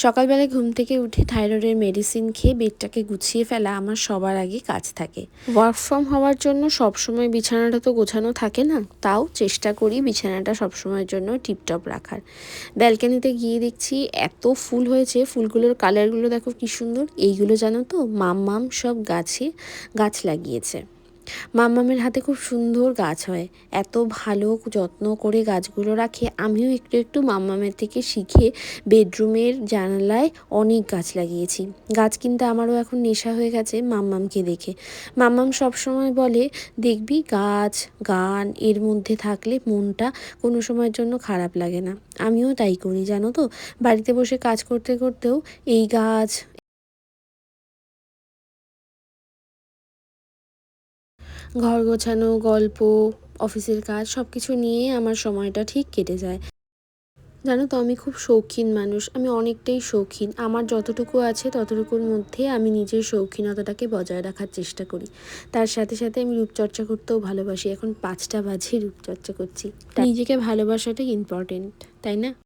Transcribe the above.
সকালবেলায় ঘুম থেকে উঠে থাইরয়েডের মেডিসিন খেয়ে বেডটাকে গুছিয়ে ফেলা আমার সবার আগে কাজ থাকে। ওয়ার্ক ফ্রম হওয়ার জন্য সবসময় বিছানাটা তো গোছানো থাকে না, তাও চেষ্টা করি বিছানাটা সবসময়ের জন্য টিপটপ রাখার। ব্যালকানিতে গিয়ে দেখছি এত ফুল হয়েছে, ফুলগুলোর কালারগুলো দেখো কি সুন্দর। এইগুলো জানো তো মাম্মাম সব গাছ লাগিয়েছে। মাম্মামের হাতে খুব সুন্দর গাছ হয়, এত ভালো যত্ন করে গাছগুলো রাখে। আমিও একটু একটু মাম্মামের থেকে শিখে বেডরুমের জানালায় অনেক গাছ লাগিয়েছি। গাছ কিনতে আমারও এখন নেশা হয়ে গেছে মাম্মামকে দেখে। মাম্মাম সবসময় বলে, দেখবি গাছ গান এর মধ্যে থাকলে মনটা কোনো সময়ের জন্য খারাপ লাগে না। আমিও তাই করি জানো তো, বাড়িতে বসে কাজ করতে করতেও এই গাছ, ঘর গোছানো, গল্প, অফিসের কাজ সব কিছু নিয়ে আমার সময়টা ঠিক কেটে যায়। জানো তো আমি খুব শৌখিন মানুষ, আমি অনেকটাই শৌখিন। আমার যতটুকু আছে ততটুকুর মধ্যে আমি নিজের শৌখিনতাটাকে বজায় রাখার চেষ্টা করি। তার সাথে সাথে আমি রূপচর্চা করতেও ভালোবাসি। এখন 5টা বাজে রূপচর্চা করছি। নিজেকে ভালোবাসাটাই ইম্পর্টেন্ট, তাই না?